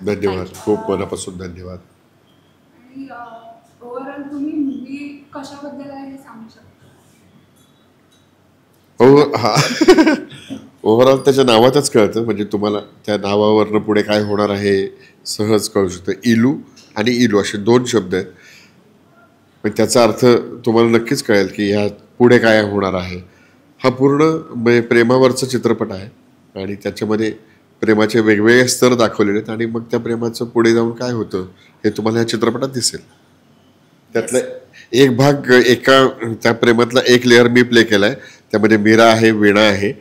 धन्यवाद, खूप मनापासून धन्यवाद. आणि ओव्हरऑल तुम्ही मूवी कशाबद्दल आहे हे सांगू शकता? हा. ओव्हरऑल त्याच्या नावातच कळतं, म्हणजे तुम्हाला त्या नावावरनं पुढे काय होणार आहे सहज कळू शकतं. इलू आणि इलू असे 2 शब्द आहेत, पण त्याचा अर्थ तुम्हाला नक्कीच कळेल की ह्या पुढे काय होणार आहे. हा पूर्ण म्हणजे प्रेमावरचा चित्रपट आहे आणि त्याच्यामध्ये प्रेमाचे वेगवेगळे स्तर दाखवलेले आहेत आणि मग त्या प्रेमाचं पुढे जाऊन काय होतं हे तुम्हाला ह्या चित्रपटात दिसेल. त्यातला एक भाग, एका त्या प्रेमातला एक लेअर मी प्ले केलाय. त्यामध्ये मीरा आहे, वीणा आहे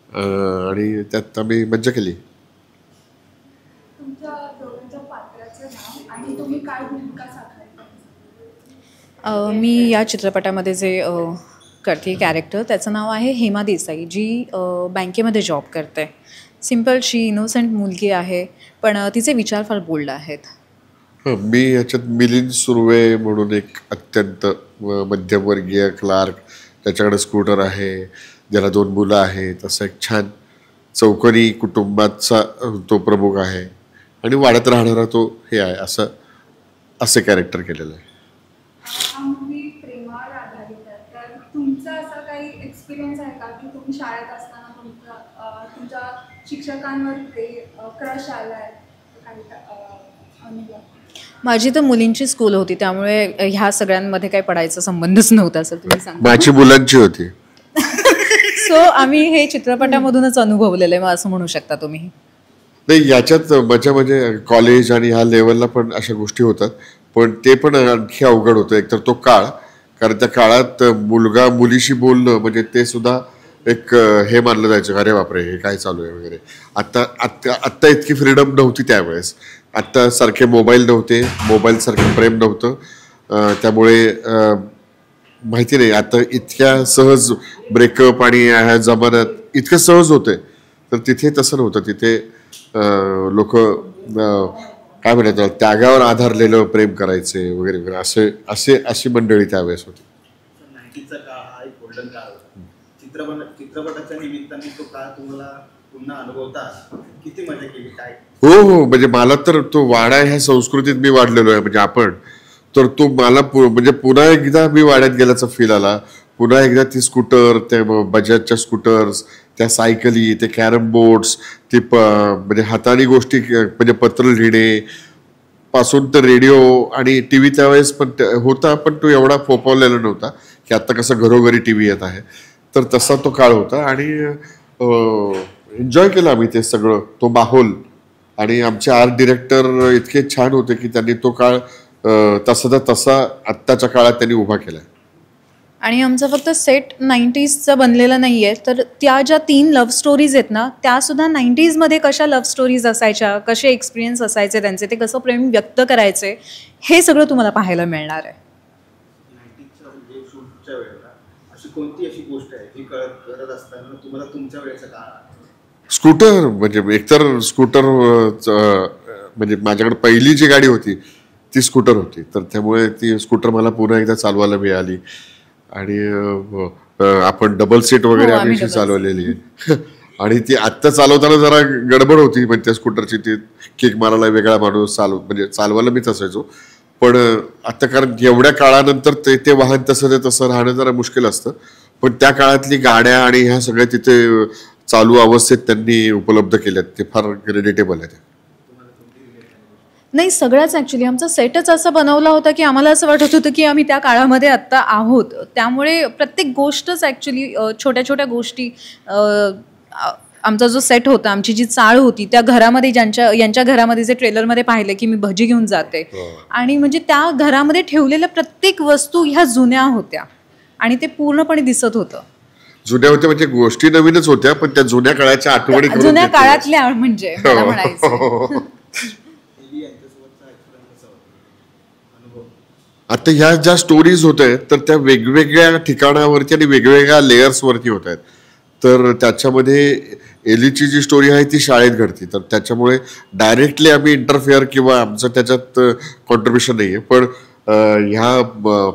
आणि त्यात आम्ही मज्जा केली. तुमच्या दोघांच्या पात्राचं नाव आणि तुम्ही काय भूमिका साकारता? मी या चित्रपटामध्ये जे करते कॅरेक्टर त्याचं नाव आहे हेमा देसाई, जी बँकेमध्ये जॉब करते. सिम्पलशी इनोसेंट मुलगी आहे, पण तिचे विचार फार बोल्ड आहेत. मी याच्यात मिलिंद सुर्वे म्हणून एक अत्यंत मध्यमवर्गीय क्लार्क, त्याच्याकडे स्कूटर आहे, ज्याला 2 मुलं आहेत, असं एक छान चौकोनी कुटुंबाचा तो प्रमुख आहे आणि वाढत राहणारा तो हे आहे, असं कॅरेक्टर केलेलं आहे. हा मूवी प्रेमावर आधारित आहे, तर तुमचा असा काही एक्सपिरियन्स आहे का की तुम्ही शाळेत असताना तुमच्या शिक्षकांवर क्रश आलाय काही अनुभव? माझी तर मुलींची स्कूल होती, त्यामुळे ह्या सगळ्यांमध्ये काही पडायचा संबंधच नव्हता असं तुम्ही सांगा. माझी मुलांची होती. सो आम्ही हे चित्रपटामधूनच अनुभवलेलं आहे, मग असं म्हणू शकता तुम्ही. नाही, याच्यात मजा म्हणजे कॉलेज आणि ह्या लेवलला पण अशा गोष्टी होतात, पण ते पण आणखी अवघड होतं. एकतर तो काळ, कारण त्या काळात मुलगा मुलीशी बोलणं म्हणजे ते सुद्धा एक हे मानलं जायचं, अरे बापरे हे काय चालू आहे वगैरे. आत्ता इतकी फ्रीडम नव्हती त्यावेळेस. आत्ता सारखे मोबाईल नव्हते, मोबाईल सारखं प्रेम नव्हतं, त्यामुळे माहिती नाही आता इतक्या सहज ब्रेकअप आणि ह्या जमान्यात इतकं सहज होते, तर तिथे तसं नव्हतं. तिथे लोक काय म्हणतात त्यागावर आधारलेलं प्रेम करायचे वगैरे वगैरे, अशी मंडळी त्यावेळेस होती. 90चा काळ हा एक गोल्डन काळ होता. चित्रपटाच्या निमित्ताने तो काळ तुम्हाला पुन्हा अनुभवता किती मजा केली काय? हो, म्हणजे मला तर तो वाडा ह्या संस्कृतीत मी वाढलेलो आहे, म्हणजे आपण तर तो मला म्हणजे पुन्हा एकदा मी वाड्यात गेल्याचा फील आला. पुन्हा एकदा ती स्कूटर, त्या बजाजच्या स्कूटर्स, त्या सायकली, ते कॅरम बोर्ड्स, ती म्हणजे हाताने गोष्टी म्हणजे पत्र लिहिणे पासून तर रेडिओ आणि टी व्ही त्यावेळेस पण होता, पण तो एवढा फोफावलेला नव्हता की आत्ता कसं घरोघरी टी व्ही येत आहे. तर तसा तो काळ होता आणि एन्जॉय केलं आम्ही ते सगळं, तो माहोल. आणि आमचे आर्ट डिरेक्टर इतके छान होते की त्यांनी तो काळ तसा आत्ताच्या काळात त्यांनी उभा केला. आणि आमचा फक्त सेट 90sचा बनलेला नाही आहे, तर त्या ज्या 3 लव्ह स्टोरीज आहेत ना, त्यासुद्धा 90sमध्ये कशा लव्ह स्टोरीज असायच्या, कसे एक्सपिरियन्स असायचे त्यांचे, ते कसं प्रेम व्यक्त करायचे, हे सगळं तुम्हाला पाहायला मिळणार आहे. 90च्या म्हणजे शूटच्या वेळेला अशी कोणती अशी गोष्ट आहे जी करत असताना तुम्हाला तुमच्या वेळेचा काळ? स्कूटर, म्हणजे एकतर स्कूटर म्हणजे माझ्याकडे पहिली जी गाडी होती ती स्कूटर होती, तर त्यामुळे ती स्कूटर मला पुन्हा एकदा चालवायला मिळाली. आणि आपण डबल सीट वगैरे आम्ही चालवलेली आहे. आणि ती आत्ता चालवताना जरा गडबड होती, म्हणजे त्या स्कूटरची ती किक मारायला वेगळा माणूस म्हणजे चालवायला मीच असायचो. पण आता कारण एवढ्या काळानंतर ते वाहन तसं राहणं जरा मुश्किल असतं, पण त्या काळातली गाड्या आणि ह्या सगळ्या तिथे चालू अवस्थेत त्यांनी उपलब्ध केल्यात, ते फार क्रेडिटेबल आहे. नाही, सगळ्याच ॲक्च्युली आमचा सेटच असा बनवला होता की आम्हाला असं वाटत होतं की आम्ही त्या काळामध्ये आत्ता आहोत. त्यामुळे प्रत्येक गोष्टच ॲक्च्युली छोट्या छोट्या गोष्टी, आमचा जो सेट होता, आमची जी चाळ होती, त्या घरामध्ये यांच्या घरामध्ये जे ट्रेलरमध्ये पाहिलं की मी भजी घेऊन जाते, आणि म्हणजे त्या घरामध्ये ठेवलेल्या प्रत्येक वस्तू ह्या जुन्या होत्या आणि ते पूर्णपणे दिसत होतं. जुन्या होत्या म्हणजे गोष्टी नवीनच होत्या, पण त्या जुन्या काळाच्या आठवणी, जुन्या काळातल्या म्हणजे मला म्हणायचं. आता ह्या ज्या स्टोरीज होत आहेत तर त्या वेगवेगळ्या ठिकाणावरती आणि वेगवेगळ्या लेयर्सवरती होत आहेत. तर त्याच्यामध्ये एलीची जी स्टोरी आहे ती शाळेत घडते, तर त्याच्यामुळे डायरेक्टली आम्ही इंटरफेअर किंवा आमचं त्याच्यात कॉन्ट्रीब्युशन नाही आहे. पण ह्या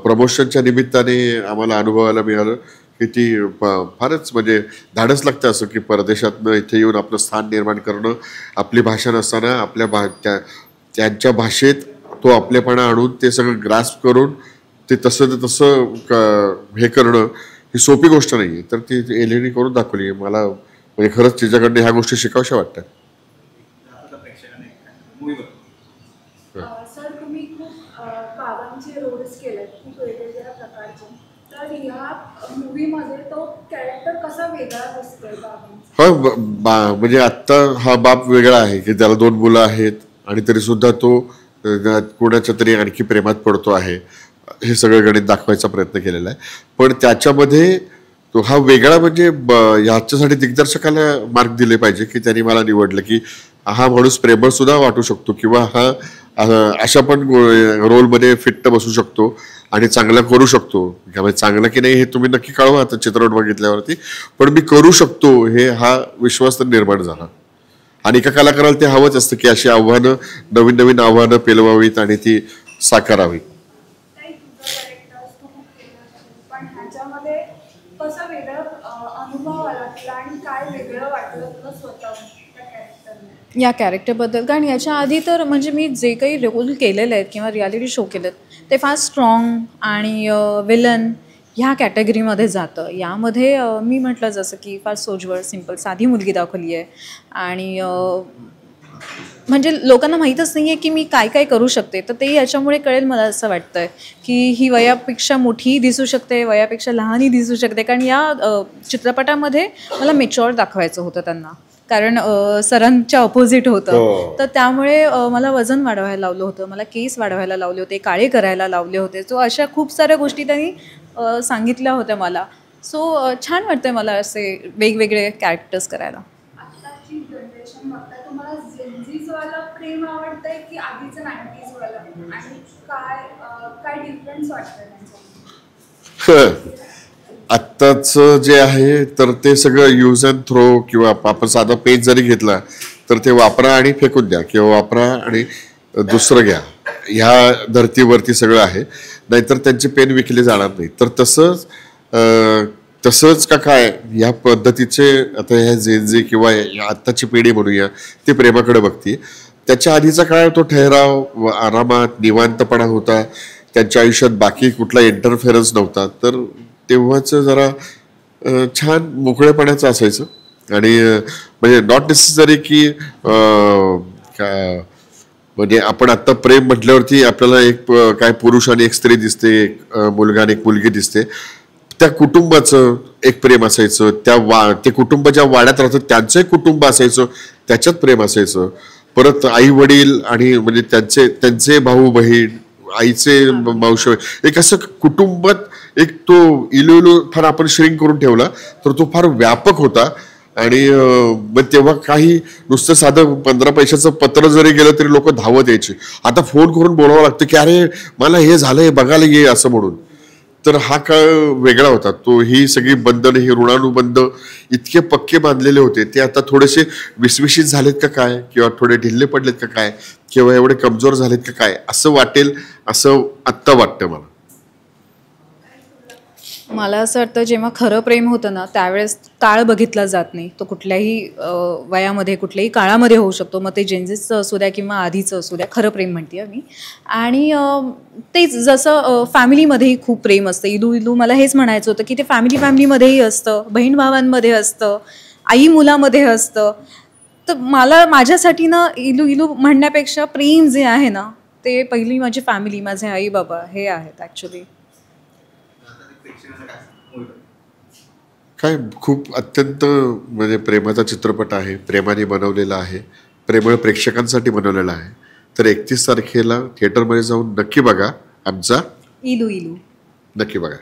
प्रमोशनच्या निमित्ताने आम्हाला अनुभवायला मिळालं की ती फारच म्हणजे धाडस लागतं असं की परदेशातनं इथे येऊन आपलं स्थान निर्माण करणं, आपली भाषा नसताना आपल्या त्यांच्या भाषेत तो आपलेपणा आणून ते सगळं ग्रास्प करून ते तसं हे करणं ही सोपी गोष्ट नाही आहे. तर ती एलिनी करून दाखवली. मला म्हणजे खरंच तिच्याकडनं ह्या गोष्टी शिकाव्याशा वाटतात. सर तुम्ही खूप बाबांचे रोल्स केलेत, खूप वेगवेगळ्या प्रकारचे. तर ह्या मूवीमध्ये तो कॅरेक्टर कसा वेगळा दिसतोय बाबांचा? हो, म्हणजे आत्ता हा बाप वेगळा आहे की त्याला 2 मुलं आहेत आणि तरी सुद्धा तो कोणाच्या तरी आणखी प्रेमात पडतो आहे. हे सगळं गणित दाखवायचा प्रयत्न केलेला आहे. पण त्याच्यामध्ये तो हा वेगळा म्हणजे ह्याच्यासाठी दिग्दर्शकाला मार्क दिले पाहिजे की त्यांनी मला निवडलं की हा माणूस प्रेमळ सुद्धा वाटू शकतो किंवा हा अशा पण रोलमध्ये फिट्ट बसू शकतो आणि चांगला करू शकतो. चांगलं की नाही हे तुम्ही नक्की कळवा आता चित्रपट बघितल्यावरती. पण मी करू शकतो हे हा विश्वास तर निर्माण झाला. आणि एका कलाकाराला ते हवंच असतं की अशी आव्हानं, नवीन नवीन आव्हानं पेलवावीत आणि ती साकारावी. पण ह्याच्यामध्ये कसा वेगळा अनुभव आला तुला आणि काय वेगळं वाटलं तुला स्वतः त्या कॅरेक्टरने? या कॅरेक्टरबद्दल कारण याच्या आधी तर म्हणजे मी जे काही रोल केलेले आहेत किंवा रियालिटी शो केलेत ते फार स्ट्रॉंग आणि विलन ह्या कॅटेगरीमध्ये जातं. यामध्ये मी म्हटलं जसं की फार सोजवळ सिंपल साधी मुलगी दाखवली आहे आणि म्हणजे लोकांना माहीतच नाही आहे की मी काय काय करू शकते. तर ते याच्यामुळे कळेल मला असं वाटतं आहे की ही वयापेक्षा मोठीही दिसू शकते, वयापेक्षा लहानही दिसू शकते. कारण या चित्रपटामध्ये मला मेच्युअर दाखवायचं होतं त्यांना, कारण सरांच्या अपोजिट होतं. तर त्यामुळे मला वजन वाढवायला लावलं होतं, मला केस वाढवायला लावले होते, काळे करायला लावले होते. सो अशा खूप साऱ्या गोष्टी त्यांनी सांगितल्या होत्या मला. सो छान वाटतं मला असे वेगवेगळे कॅरेक्टर्स करायला. आताची जनरेशन बघता तुम्हाला जेनझीजवाला प्रेम आवडतंय की आधीचं 90sवाला? आणि काय डिफरन्स वाटतं त्यांच्यामध्ये? आत्ताचं जे आहे तर ते सगळं यूज अँड थ्रो किंवा आपण साधा पेज जरी घेतला तर ते वापरा आणि फेकून द्या किंवा वापरा आणि दुसरं घ्या, ह्या धर्तीवरती सगळं आहे. नाहीतर त्यांचे पेन विकले जाणार नाही. तर तसंच का काय ह्या पद्धतीचे आता ह्या जेनझी किंवा आत्ताची पिढी म्हणूया ती प्रेमाकडे बघते. त्याच्या आधीचा काळ तो ठहराव, आरामात, निवांतपणा होता. त्यांच्या आयुष्यात बाकी कुठला इंटरफेरन्स नव्हता. तर तेव्हाचं जरा छान मोकळेपणाचं असायचं. आणि म्हणजे नॉट नेसेसरी की म्हणजे आपण आत्ता प्रेम म्हटल्यावरती आपल्याला एक काय पुरुष आणि एक स्त्री दिसते, एक मुलगा आणि एक मुलगी दिसते. त्या कुटुंबाचं एक प्रेम असायचं. ते कुटुंब ज्या वाड्यात राहतं त्यांचं एक कुटुंब असायचं, त्याच्यात प्रेम असायचं. परत आई वडील आणि म्हणजे त्यांचे भाऊ बहीण, आईचे मावशी, एक असं कुटुंबात एक तो इलू फार आपण श्रिंक करून ठेवला तर तो फार व्यापक होता. आणि मग तेव्हा काही नुसतं साधं 15 पैशाचं पत्र जरी गेलं तरी लोक धावत यायचे. आता फोन करून बोलावं लागतं की अरे मला हे झालंय बघायला ये असं म्हणून. तर हा काळ वेगळा होता. तो ही सगळी बंधन, ही ऋणानुबंध इतके पक्के बांधलेले होते ते आता थोडेसे विसविशीत झालेत का काय, किंवा थोडे ढिल्ले पडलेत का काय, किंवा एवढे कमजोर झालेत का काय असं वाटेल, असं आत्ता वाटतं मला. मला असं वाटतं जेव्हा खरं प्रेम होतं ना त्यावेळेस काळ बघितला जात नाही. तो कुठल्याही वयामध्ये कुठल्याही काळामध्ये होऊ शकतो. मग ते जेन्झीचं असू द्या किंवा आधीचं असू द्या, खरं प्रेम म्हणते मी. आणि तेच जसं फॅमिलीमध्येही खूप प्रेम असतं. इलू मला हेच म्हणायचं होतं की ते फॅमिलीमध्येही असतं, बहीण भावांमध्ये असतं, आई मुलामध्ये असतं. तर मला माझ्यासाठी ना इलू म्हणण्यापेक्षा प्रेम जे आहे ना ते पहिली माझी फॅमिली, माझे आई बाबा हे आहेत ॲक्च्युली. काय खूप अत्यंत म्हणजे प्रेमाचा चित्रपट आहे, प्रेमाने बनवलेला आहे, प्रेमळ प्रेक्षकांसाठी बनवलेला आहे. तर 31 तारखेला थिएटरमध्ये जाऊन नक्की बघा आमचा इलू. नक्की बघा.